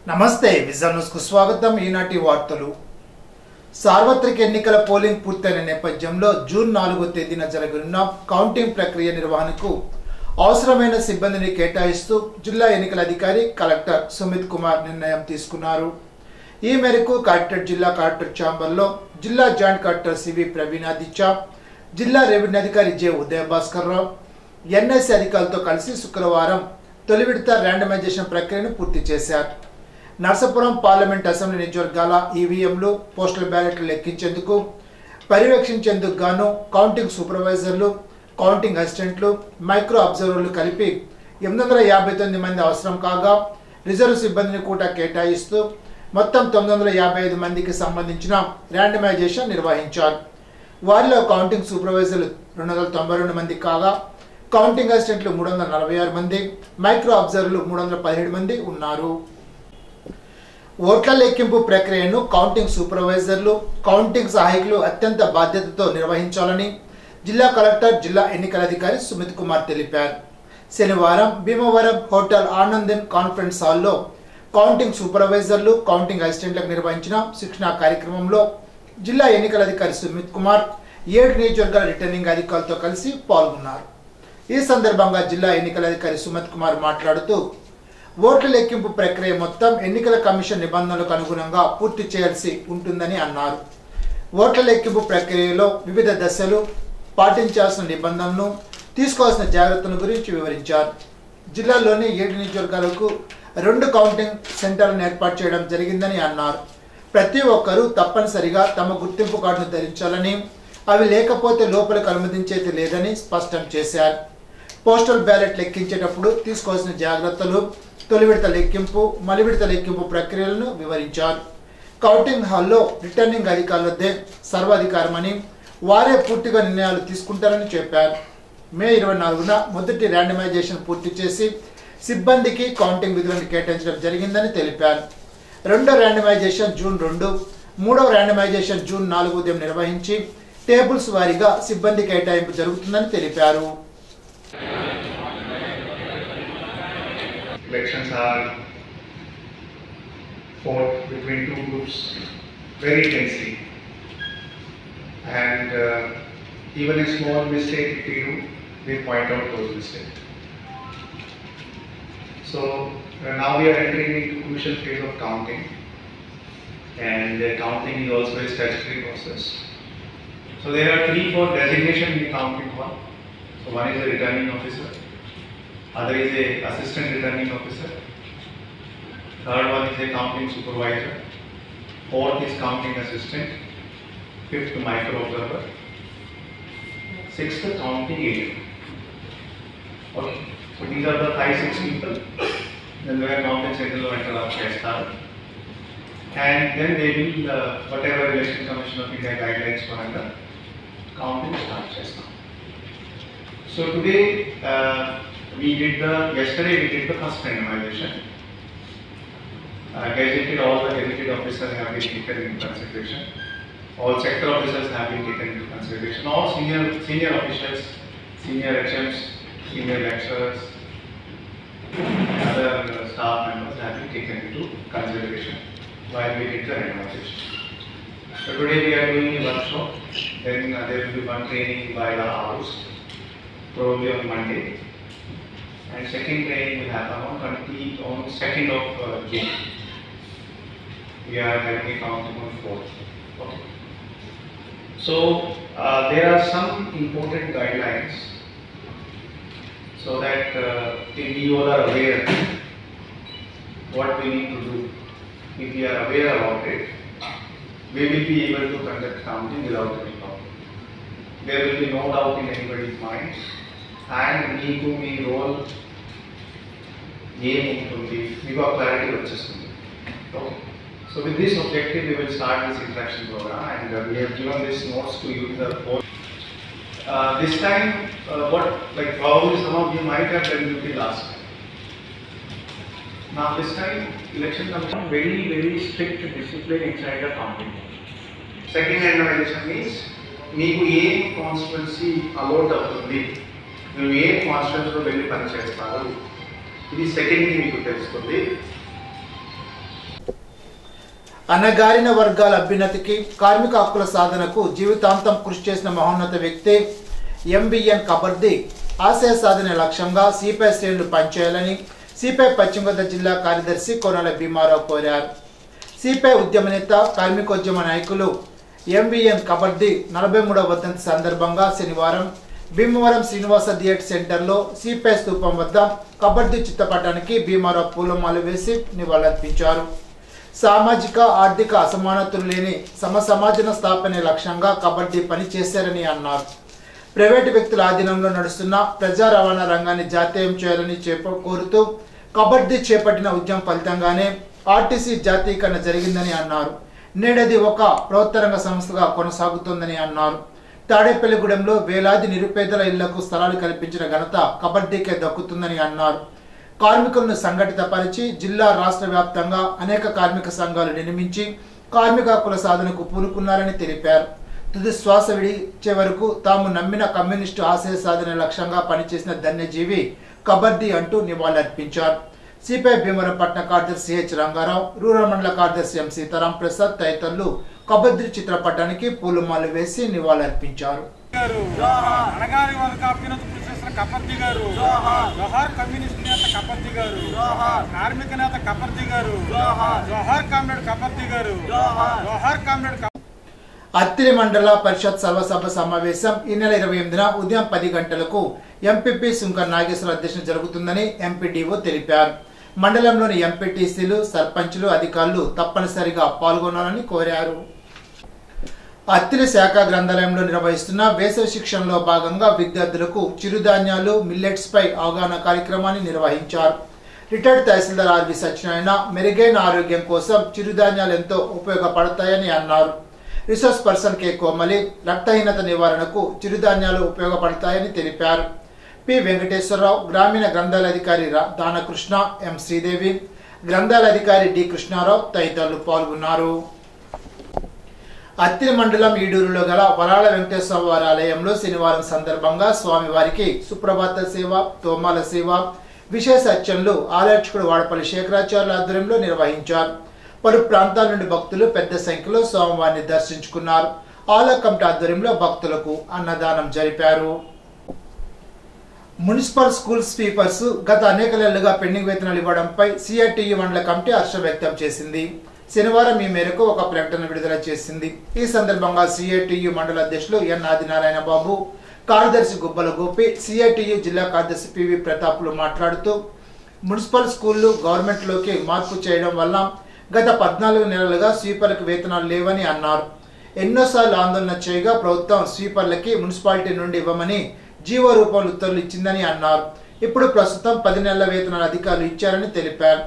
నమస్తే vision news కు స్వాగతం. ఈనాటి వార్తలు. సార్వత్రిక ఎన్నికల పోలింగ్ పూర్తయిన నేపథ్యంలో జూన్ 4వ తేదీన జరగనున్న కౌంటింగ్ ప్రక్రియ నిర్వహణకు అవసరమైన సిబ్బందిని కేటాయిస్తూ జిల్లా ఎన్నికల అధికారి కలెక్టర్ సుమిత్ కుమార్ నిర్ణయం తీసుకున్నారు. ఈ మేరకు కలెక్టరేట్ జిల్లా కలెక్టర్ ఛాంబర్లో జిల్లా జాయింట్ కలెక్టర్ సివి ప్రవీణాదిత్య, జిల్లా రెవెన్యూ అధికారి జె ఉదయ భాస్కర్ రావు, ఎన్ఎస్సి అధికారులతో కలిసి శుక్రవారం తొలి విడత ర్యాండమైజేషన్ ప్రక్రియను పూర్తి చేశారు. నర్సాపురం పార్లమెంట్ అసెంబ్లీ నియోజకవర్గాల ఈవీఎంలు, పోస్టల్ బ్యాలెట్లు లెక్కించేందుకు పర్యవేక్షించేందుకు గాను కౌంటింగ్ సూపర్వైజర్లు, కౌంటింగ్ అసిస్టెంట్లు, మైక్రో అబ్జర్వర్లు కలిపి 859 మంది అవసరం కాగా రిజర్వ్ సిబ్బందిని కూడా కేటాయిస్తూ మొత్తం 955 మందికి సంబంధించిన ర్యాండమైజేషన్ నిర్వహించారు. వారిలో కౌంటింగ్ సూపర్వైజర్లు 292 మంది కాగా కౌంటింగ్ అసిస్టెంట్లు 346 మంది, మైక్రో అబ్జర్వర్లు 317 మంది ఉన్నారు. ఓట్ల లెక్కింపు ప్రక్రియను కౌంటింగ్ సూపర్వైజర్లు, కౌంటింగ్ సహాయకులు అత్యంత బాధ్యతతో నిర్వహించాలని జిల్లా కలెక్టర్, జిల్లా ఎన్నికల అధికారి సుమిత్ కుమార్ తెలిపారు. శనివారం భీమవరం హోటల్ ఆనందన్ కాన్ఫరెన్స్ హాల్లో కౌంటింగ్ సూపర్వైజర్లు, కౌంటింగ్ అసిస్టెంట్లకు నిర్వహించిన శిక్షణా కార్యక్రమంలో జిల్లా ఎన్నికల అధికారి సుమిత్ కుమార్ 7 నియోజకవర్గాల రిటర్నింగ్ అధికారులతో కలిసి పాల్గొన్నారు. ఈ సందర్భంగా జిల్లా ఎన్నికల అధికారి సుమిత్ కుమార్ మాట్లాడుతూ ఓట్ల లెక్కింపు ప్రక్రియ మొత్తం ఎన్నికల కమిషన్ నిబంధనలకు అనుగుణంగా పూర్తి చేయాల్సి ఉంటుందని అన్నారు. ఓట్ల లెక్కింపు ప్రక్రియలో వివిధ దశలు, పాటించాల్సిన నిబంధనలను, తీసుకోవాల్సిన జాగ్రత్తల గురించి వివరించారు. జిల్లాలోని 7 నియోజకవర్గాలకు 2 కౌంటింగ్ సెంటర్లను ఏర్పాటు చేయడం జరిగిందని అన్నారు. ప్రతి ఒక్కరూ తప్పనిసరిగా తమ గుర్తింపు కార్డును ధరించాలని, అవి లేకపోతే లోపలికి అనుమతించేది లేదని స్పష్టం చేశారు. పోస్టల్ బ్యాలెట్ లెక్కించేటప్పుడు తీసుకోవాల్సిన జాగ్రత్తలు, తొలి విడత లెక్కింపు, మలి విడత లెక్కింపు ప్రక్రియలను వివరించారు. కౌంటింగ్ హాల్లో రిటర్నింగ్ అధికారులదే సర్వాధికారమని, వారే పూర్తిగా నిర్ణయాలు తీసుకుంటారని చెప్పారు. మే 24న మొదటి ర్యాండమైజేషన్ పూర్తి చేసి సిబ్బందికి కౌంటింగ్ విధులను కేటాయించడం జరిగిందని తెలిపారు. రెండో ర్యాండమైజేషన్ జూన్ 2, మూడవ ర్యాండమైజేషన్ జూన్ 4 ఉదయం నిర్వహించి టేబుల్స్ వారీగా సిబ్బంది కేటాయింపు జరుగుతుందని తెలిపారు. Elections are fought between two groups very intensely, and even a small mistake if we do, we point out those mistakes. So now we are entering into crucial phase of counting, and counting is also a statutory process. So there are 3-4 designations in the counting hall. So one is the returning officer, other is a assistant returning officer, third one is a counting supervisor, fourth is counting assistant, fifth micro observer, sixth counting agent. Okay, so these are the 5-6 people. Then where counting center will enter up start, and then they will whatever Election Commission of India guidelines for under counting start chesta. So today yesterday we did the first randomization. Gazetted, all the gazetted officers have been taken into consideration. All sector officers have been taken into consideration. All senior officials, senior HMs, senior lecturers, and other staff members have been taken into consideration while we did the randomization. So today we are doing a workshop. Then there will be one training by the house, probably on Monday. And second training will happen on 2nd of June. We are having a counting on 4th. Okay. So there are some important guidelines so that you all are aware what we need to do. If we are aware about it, we will be able to conduct counting without any problem. There will be no doubt in anybody's mind. And మీకు మీ role ఏముంటుంది, మీకు ఆ clarity వచ్చేస్తుంది. Okay, so with this objective we will start this interaction program, and we have given this notes to you the whole. This time what probably some of you might have done duty last time. Now this time Election Commission very strict discipline inside the counting. Second randomization means మీకు ఏ constituency allot అవుతుంది, మీరు ఏ కాన్స్టిట్యుయెన్సీలో వెళ్ళి పనిచేస్తారు, ఇది second మీకు తెలుస్తుంది. అణగారిన వర్గాల అభ్యున్నతికి కార్మిక హక్కుల సాధనకు జీవితాంతం కృషి చేసిన మహోన్నత వ్యక్తి ఎంవిఎన్ కబర్ది ఆశయ సాధన లక్ష్యంగా సిపిఐ శ్రేణులు పనిచేయాలని సిపిఐ పశ్చిమ గోదావరి జిల్లా కార్యదర్శి కోనాల భీమారావు కోరారు. సిపిఐ ఉద్యమ నేత కార్మికోద్యమ నాయకులు ఎంవిఎన్ కబర్ది 43వ వర్ధంతి సందర్భంగా శనివారం భీమవరం శ్రీనివాస థియేటర్ సెంటర్లో సిపిఐ స్తూపం వద్ద కబర్ది చిత్రపటానికి భీమారావు పూలమాల వేసి నివాళులర్పించారు. సామాజిక ఆర్థిక అసమానతలు లేని సమాజన స్థాపనే లక్ష్యంగా కబర్ది పనిచేశారని అన్నారు. ప్రైవేటు వ్యక్తుల ఆధీనంలో నడుస్తున్న ప్రజా రవాణా రంగాన్ని జాతీయం చేయాలని కోరుతూ కబర్ది చేపట్టిన ఉద్యమం ఫలితంగానే ఆర్టీసీ జాతీయకరణ జరిగిందని అన్నారు. నేడది ఒక ప్రభుత్వ రంగ సంస్థగా కొనసాగుతోందని అన్నారు. తాడేపల్లిగూడెంలో వేలాది నిరుపేదల ఇళ్లకు స్థలాలు కల్పించిన ఘనత కబర్దీకే దక్కుతుందని అన్నారు. కార్మికులను సంఘటితపరిచి జిల్లా రాష్ట్ర వ్యాప్తంగా అనేక కార్మిక సంఘాలు నిర్మించి కార్మిక హక్కుల సాధనకు పూనుకున్నారని తెలిపారు. తుది శ్వాస విడిచే వరకు తాము నమ్మిన కమ్యూనిస్టు ఆశయ సాధన లక్ష్యంగా పనిచేసిన ధన్యజీవి కబర్ది అంటూ నివాళులర్పించారు. సిపిఐ భీమవరం పట్టణ కార్యదర్శి హెచ్ రంగారావు, రూరల్ మండల కార్యదర్శి ఎం సీతారాం ప్రసాద్ తదితరులు కబర్ది చిత్రపటానికి పూలమాలలు వేసి నివాళులర్పించారు. అత్తిలి మండల పరిషత్ సర్వసభ సమావేశం ఈ నెల 28న ఉదయం 10 గంటలకు ఎంపీపీ సుంక నాగేశ్వర అధ్యక్షత జరుగుతుందని ఎంపీడీఓ తెలిపారు. మండలంలోని ఎంపీటీసీలు, సర్పంచులు, అధికారులు తప్పనిసరిగా పాల్గొనాలని కోరారు. అత్తిలి శాఖ గ్రంథాలయంలో నిర్వహిస్తున్న వేసవి శిక్షణలో భాగంగా విద్యార్థులకు చిరుధాన్యాలు, మిల్లెట్స్ పై అవగాహన కార్యక్రమాన్ని నిర్వహించారు. రిటైర్డ్ తహసీల్దార్ ఆర్వి సత్యనారాయణ మెరుగైన ఆరోగ్యం కోసం చిరుధాన్యాలు ఎంతో ఉపయోగపడతాయని అన్నారు. రిసోర్స్ పర్సన్ కె కోమలి రక్తహీనత నివారణకు చిరుధాన్యాలు ఉపయోగపడతాయని తెలిపారు. పి వెంకటేశ్వరరావు, గ్రామీణ గ్రంథాలయాధికారి దానకృష్ణ, ఎం శ్రీదేవి, గ్రంథాలయాధికారి డి కృష్ణారావు తదితరులు పాల్గొన్నారు. అత్తిలి మండలం ఈడూరులో గల వరాల వెంకటేశ్వర వారి ఆలయంలో శనివారం సందర్భంగా స్వామివారికి సుప్రభాత సేవ, తోమాల సేవ, విశేష అర్చనలు ఆలర్చకుడు వాడపల్లి శేఖరాచార్యుల ఆధ్వర్యంలో నిర్వహించారు. పలు ప్రాంతాల నుండి భక్తులు పెద్ద సంఖ్యలో స్వామివారిని దర్శించుకున్నారు. ఆలయ కమిటీ ఆధ్వర్యంలో భక్తులకు అన్నదానం జరిపారు. మున్సిపల్ స్కూల్ స్వీపర్స్ గత అనేక నెలలుగా పెండింగ్ వేతనాలు ఇవ్వడంపై సిఐటియు మండల కమిటీ హర్షం వ్యక్తం చేసింది. శనివారం ఈ మేరకు ఒక ప్రకటన విడుదల చేసింది. ఈ సందర్భంగా సిఐటియు మండల అధ్యక్షులు ఎన్ ఆదినారాయణ బాబు, కార్యదర్శి గుబ్బల గోపి, సిఐటియు జిల్లా కార్యదర్శి పివి ప్రతాప్లు మాట్లాడుతూ మున్సిపల్ స్కూళ్లు గవర్నమెంట్లోకి మార్పు చేయడం వల్ల గత 14 నెలలుగా స్వీపర్లకు వేతనాలు లేవని అన్నారు. ఎన్నోసార్లు ఆందోళన చేయగా ప్రభుత్వం స్వీపర్లకి మున్సిపాలిటీ నుండి ఇవ్వమని జీవో రూపంలో ఉత్తర్వులు ఇచ్చిందని అన్నారు. ఇప్పుడు ప్రస్తుతం 10 నెలల వేతనాలు అధికారులు ఇచ్చారని తెలిపారు.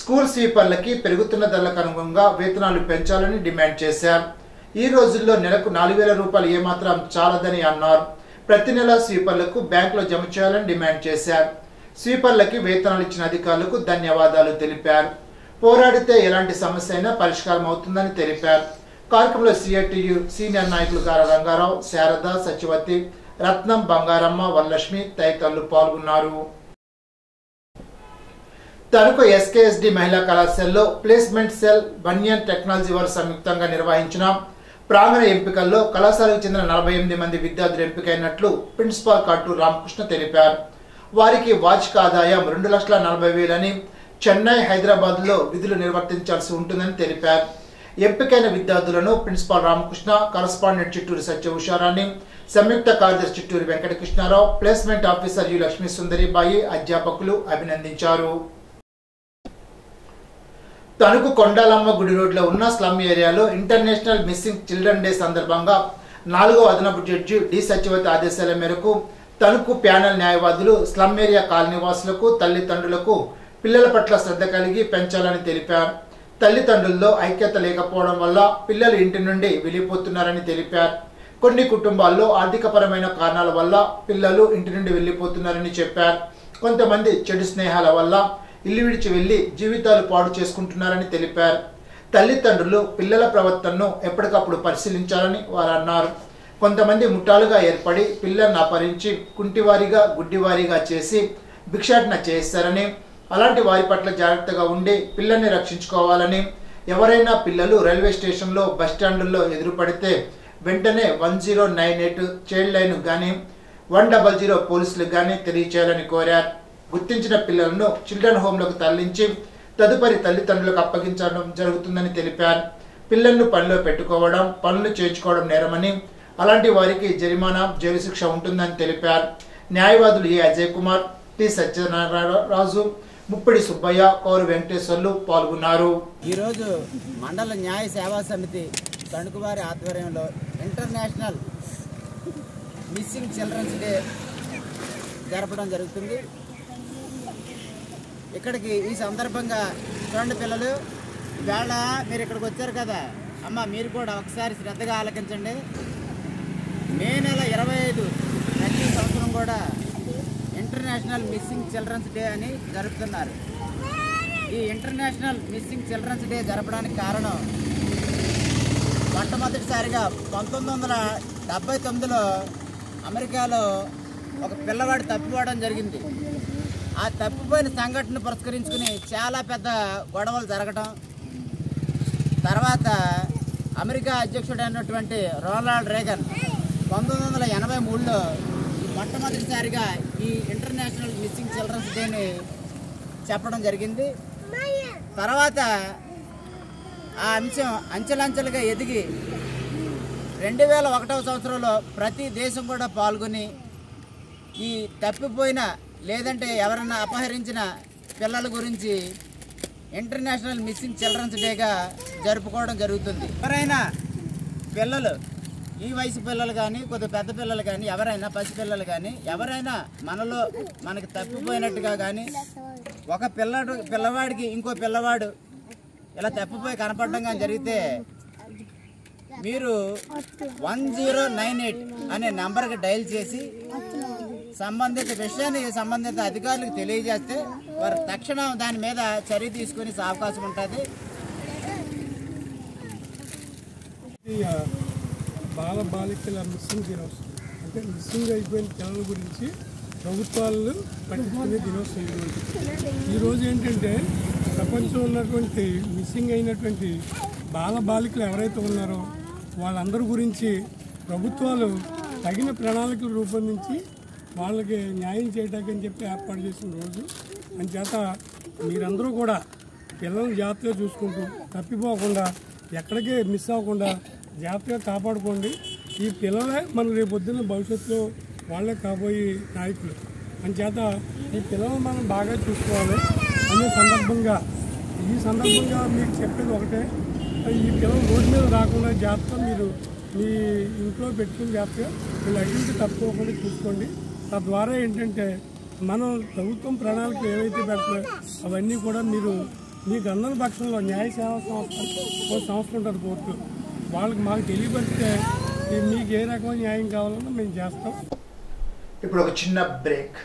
స్కూల్ స్వీపర్లకి పెరుగుతున్న ధరలకు అనుగుణంగా వేతనాలు పెంచాలని డిమాండ్ చేశారు. ఈ రోజుల్లో నెలకు 4,000 రూపాయలు ఏమాత్రం చాలదని అన్నారు. ప్రతి నెల స్వీపర్లకు బ్యాంకులో జమ చేయాలని డిమాండ్ చేశారు. స్వీపర్లకి వేతనాలు ఇచ్చిన అధికారులకు ధన్యవాదాలు తెలిపారు. పోరాడితే ఎలాంటి సమస్య అయినా పరిష్కారం అవుతుందని తెలిపారు. కార్యక్రమంలో సిఐటియు సీనియర్ నాయకులు గార రంగారావు, శారద, సచివతి, రత్నం, బంగారమ్మ, వరలక్ష్మి తదితరులు పాల్గొన్నారు. తణుకు ఎస్కేఎస్డి మహిళా కళాశాలలో ప్లేస్మెంట్ సెల్, బనియన్ టెక్నాలజీ వారు సంయుక్తంగా నిర్వహించిన ప్రాంగణ ఎంపికల్లో కళాశాలకు చెందిన 48 మంది విద్యార్థులు ఎంపికైనట్లు ప్రిన్సిపాల్ కాటూరు రామకృష్ణ తెలిపారు. వారికి వార్షిక ఆదాయం 2,40,000 అని, చెన్నై, హైదరాబాద్ లో విధులు నిర్వర్తించాల్సి ఉంటుందని తెలిపారు. ఎంపికైన విద్యార్థులను ప్రిన్సిపాల్ రామకృష్ణ, కరస్పాండెంట్ చిట్టూరి సత్య ఉషారాణి, సంయుక్త కార్యదర్శి Chitturi Venkatakrishnarao, placement officer U Lakshmi Sundaribai, అధ్యాపకులు అభినందించారు. తణుకు కొండాలమ్మ గుడి రోడ్లో ఉన్న స్లమ్ ఏరియాలో ఇంటర్నేషనల్ మిస్సింగ్ చిల్డ్రన్ డే సందర్భంగా 4వ అదనపు జడ్జి డి సత్యవతి ఆదేశాల మేరకు తణుకు ప్యానెల్ న్యాయవాదులు స్లమ్ ఏరియా కాలనీవాసులకు, తల్లిదండ్రులకు పిల్లల పట్ల శ్రద్ధ కలిగి పెంచాలని తెలిపారు. తల్లిదండ్రుల్లో ఐక్యత లేకపోవడం వల్ల పిల్లలు ఇంటి నుండి వెళ్ళిపోతున్నారని తెలిపారు. కొన్ని కుటుంబాల్లో ఆర్థికపరమైన కారణాల వల్ల పిల్లలు ఇంటి నుండి వెళ్ళిపోతున్నారని చెప్పారు. కొంతమంది చెడు స్నేహాల వల్ల ఇల్లు విడిచి వెళ్లి జీవితాలు పాడు చేసుకుంటున్నారని తెలిపారు. తల్లిదండ్రులు పిల్లల ప్రవర్తనను ఎప్పటికప్పుడు పరిశీలించాలని వారు అన్నారు. కొంతమంది ముఠాలుగా ఏర్పడి పిల్లలను అపహరించి కుంటివారిగా, గుడ్డివారిగా చేసి భిక్షాటన చేస్తారని, అలాంటి వారి పట్ల జాగ్రత్తగా ఉండి పిల్లల్ని రక్షించుకోవాలని, ఎవరైనా పిల్లలు రైల్వే స్టేషన్లో బస్టాండుల్లో ఎదురుపడితే వెంటనే 1098 చైల్డ్ లైన్ కానీ 100 పోలీసులకు కానీ తెలియచేయాలని కోరారు. గుర్తించిన పిల్లలను చిల్డ్రన్ హోమ్లకు తరలించి తదుపరి తల్లిదండ్రులకు అప్పగించడం జరుగుతుందని తెలిపారు. పిల్లలను పనిలో పెట్టుకోవడం, పనులు చేయించుకోవడం నేరమని, అలాంటి వారికి జరిమానా, జైలు శిక్ష ఉంటుందని తెలిపారు. న్యాయవాదులు ఏ అజయ్ కుమార్, టి సత్యనారాయణరాజు, ముప్పిడి సుబ్బయ్య, కౌరు వెంకటేశ్వర్లు పాల్గొన్నారు. ఈరోజు మండల న్యాయ సేవా సమితి తణుకువారి ఆధ్వర్యంలో ఇంటర్నేషనల్ మిస్సింగ్ చిల్డ్రన్స్ డే జరపడం జరుగుతుంది. ఇక్కడికి ఈ సందర్భంగా చూడండి పిల్లలు, ఇవాళ మీరు ఇక్కడికి వచ్చారు కదా అమ్మ, మీరు కూడా ఒకసారి శ్రద్ధగా ఆలకించండి. మే నెల 25 ప్రతి సంవత్సరం కూడా ఇంటర్నేషనల్ మిస్సింగ్ చిల్డ్రన్స్ డే అని జరుపుతున్నారు. ఈ ఇంటర్నేషనల్ మిస్సింగ్ చిల్డ్రన్స్ డే జరపడానికి కారణం, మొట్టమొదటిసారిగా 1979లో అమెరికాలో ఒక పిల్లవాడు తప్పిపోవడం జరిగింది. ఆ తప్పిపోయిన సంఘటన పురస్కరించుకుని చాలా పెద్ద గొడవలు జరగటం, తర్వాత అమెరికా అధ్యక్షుడైనటువంటి రోనాల్డ్ రేగన్ 1983లో మొట్టమొదటిసారిగా ఈ ఇంటర్నేషనల్ మిస్సింగ్ చిల్డ్రన్స్ డేని చెప్పడం జరిగింది. తర్వాత ఆ అంశం అంచెలంచెలుగా ఎదిగి 2001వ సంవత్సరంలో ప్రతి దేశం కూడా పాల్గొని ఈ తప్పిపోయిన లేదంటే ఎవరైనా అపహరించిన పిల్లల గురించి ఇంటర్నేషనల్ మిస్సింగ్ చిల్డ్రన్స్ డేగా జరుపుకోవడం జరుగుతుంది. ఎవరైనా పిల్లలు, ఈ వయసు పిల్లలు కానీ, కొద్ది పెద్ద పిల్లలు కానీ, ఎవరైనా పసిపిల్లలు కానీ, ఎవరైనా మనకి తప్పిపోయినట్టుగా కానీ, ఒక పిల్లవాడికి ఇంకో పిల్లవాడు ఇలా తప్పిపోయి కనపడడం కానీ జరిగితే మీరు 1098 అనే నంబర్కి డయల్ చేసి సంబంధిత విషయాన్ని సంబంధిత అధికారులకు తెలియజేస్తే వారు తక్షణం దాని మీద చర్య తీసుకునే అవకాశం ఉంటుంది. బాలికల మిస్సింగ్ దినోత్సవం అంటే మిస్సింగ్ అయిపోయిన పిల్లల గురించి ప్రభుత్వాలు పట్టించుకునే దినోత్సవం. ఈరోజు ఏంటంటే ప్రపంచంలో ఉన్నటువంటి మిస్సింగ్ అయినటువంటి బాలికలు ఎవరైతే ఉన్నారో వాళ్ళందరి గురించి ప్రభుత్వాలు తగిన ప్రణాళికలు రూపొందించి వాళ్ళకి న్యాయం చేయడానికి అని చెప్పి ఏర్పాటు చేసిన రోజు. అందుచేత మీరందరూ కూడా పిల్లల్ని జాగ్రత్తగా చూసుకుంటూ తప్పిపోకుండా, ఎక్కడికి మిస్ అవ్వకుండా జాగ్రత్తగా కాపాడుకోండి. ఈ పిల్లలే మన రేపొద్దున్న భవిష్యత్తులో వాళ్ళే కాబోయే నాయకులు. అందుచేత ఈ పిల్లలను మనం బాగా చూసుకోవాలి. ఈ సందర్భంగా మీకు చెప్పేది ఒకటే, ఈ పిల్లలు రోడ్డు మీద రాకుండా జాగ్రత్తగా మీరు మీ ఇంట్లో పెట్టుకుని జాగ్రత్తగా వీళ్ళు అన్నింటి తప్పుకోకుండా చూసుకోండి. తద్వారా ఏంటంటే మనం ప్రభుత్వం ప్రణాళికలు ఏవైతే పెడతాయో అవన్నీ కూడా మీరు మీకు అందరి పక్షంలో న్యాయ సేవా సంస్థ ఉంటుంది కోర్టు, వాళ్ళకి మాకు తెలియపరిస్తే మీకు ఏ రకమైన న్యాయం కావాలన్నా మేము చేస్తాం. ఇప్పుడు ఒక చిన్న బ్రేక్.